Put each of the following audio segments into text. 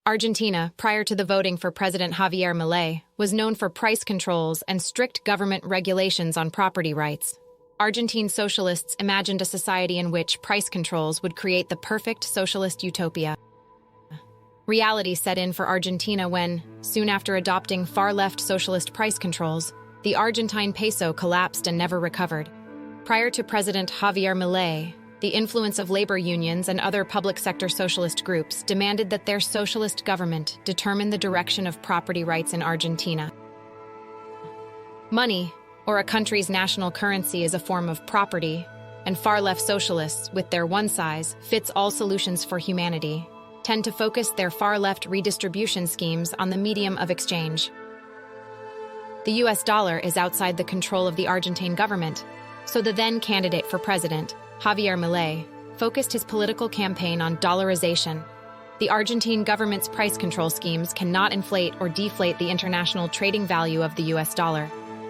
Argentina, prior to the voting for President Javier Milei, was known for price controls and strict government regulations on property rights. Argentine socialists imagined a society in which price controls would create the perfect socialist utopia. Reality set in for Argentina when, soon after adopting far-left socialist price controls, the Argentine peso collapsed and never recovered. Prior to President Javier Milei, the influence of labor unions and other public sector socialist groups demanded that their socialist government determine the direction of property rights in Argentina. Money, or a country's national currency, is a form of property, and far-left socialists, with their one-size-fits-all solutions for humanity, tend to focus their far-left redistribution schemes on the medium of exchange. The US dollar is outside the control of the Argentine government, so the then candidate for president, Javier Milei, focused his political campaign on dollarization. The Argentine government's price control schemes cannot inflate or deflate the international trading value of the US dollar.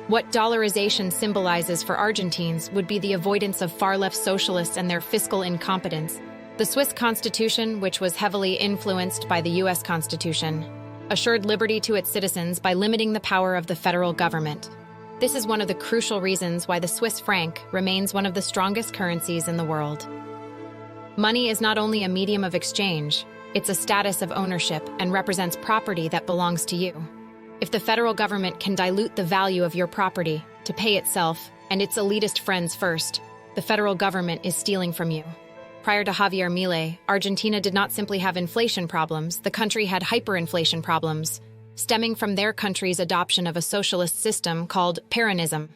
What dollarization symbolizes for Argentines would be the avoidance of far-left socialists and their fiscal incompetence. The Swiss Constitution, which was heavily influenced by the US Constitution, assured liberty to its citizens by limiting the power of the federal government. This is one of the crucial reasons why the Swiss franc remains one of the strongest currencies in the world. Money is not only a medium of exchange, it's a status of ownership and represents property that belongs to you. If the federal government can dilute the value of your property to pay itself and its elitist friends first, the federal government is stealing from you. Prior to Javier Milei, Argentina did not simply have inflation problems, the country had hyperinflation problems, stemming from their country's adoption of a socialist system called Peronism.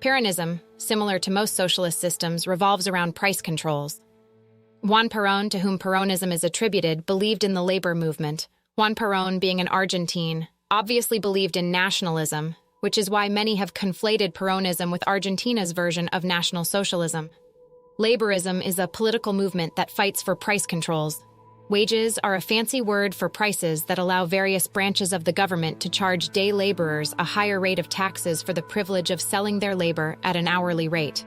Peronism, similar to most socialist systems, revolves around price controls. Juan Perón, to whom Peronism is attributed, believed in the labor movement. Juan Perón, being an Argentine, obviously believed in nationalism, which is why many have conflated Peronism with Argentina's version of National Socialism. Laborism is a political movement that fights for price controls. Wages are a fancy word for prices that allow various branches of the government to charge day laborers a higher rate of taxes for the privilege of selling their labor at an hourly rate.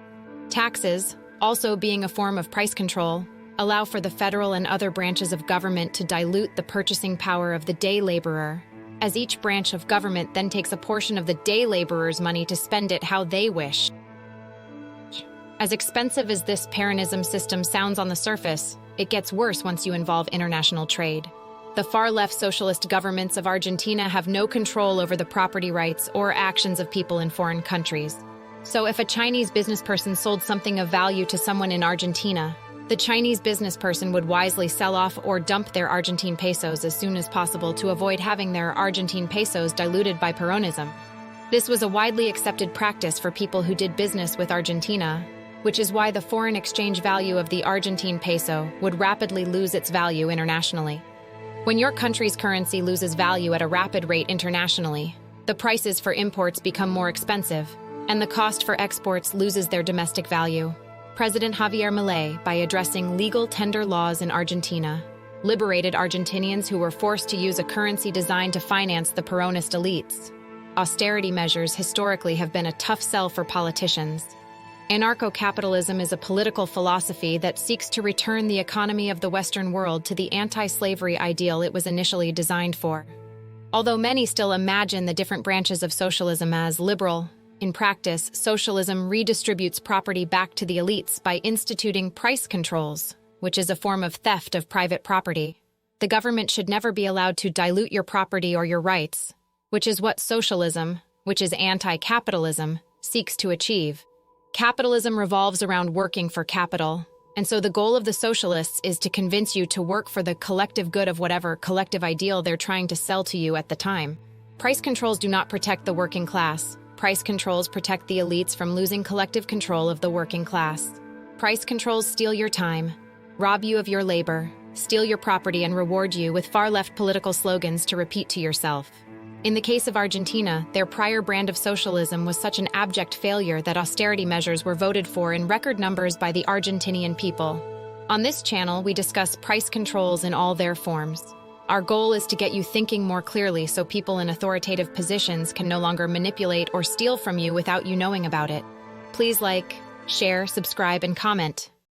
Taxes, also being a form of price control, allow for the federal and other branches of government to dilute the purchasing power of the day laborer, as each branch of government then takes a portion of the day laborer's money to spend it how they wish. As expensive as this Peronism system sounds on the surface, it gets worse once you involve international trade. The far-left socialist governments of Argentina have no control over the property rights or actions of people in foreign countries. So if a Chinese businessperson sold something of value to someone in Argentina, the Chinese businessperson would wisely sell off or dump their Argentine pesos as soon as possible to avoid having their Argentine pesos diluted by Peronism. This was a widely accepted practice for people who did business with Argentina, which is why the foreign exchange value of the Argentine peso would rapidly lose its value internationally. When your country's currency loses value at a rapid rate internationally, the prices for imports become more expensive, and the cost for exports loses their domestic value. President Javier Milei, by addressing legal tender laws in Argentina, liberated Argentinians who were forced to use a currency designed to finance the Peronist elites. Austerity measures historically have been a tough sell for politicians. Anarcho-capitalism is a political philosophy that seeks to return the economy of the Western world to the anti-slavery ideal it was initially designed for. Although many still imagine the different branches of socialism as liberal, in practice, socialism redistributes property back to the elites by instituting price controls, which is a form of theft of private property. The government should never be allowed to dilute your property or your rights, which is what socialism, which is anti-capitalism, seeks to achieve. Capitalism revolves around working for capital, and so the goal of the socialists is to convince you to work for the collective good of whatever collective ideal they're trying to sell to you at the time. Price controls do not protect the working class. Price controls protect the elites from losing collective control of the working class. Price controls steal your time, rob you of your labor, steal your property, and reward you with far-left political slogans to repeat to yourself. In the case of Argentina, their prior brand of socialism was such an abject failure that austerity measures were voted for in record numbers by the Argentinian people. On this channel, we discuss price controls in all their forms. Our goal is to get you thinking more clearly so people in authoritative positions can no longer manipulate or steal from you without you knowing about it. Please like, share, subscribe, and comment.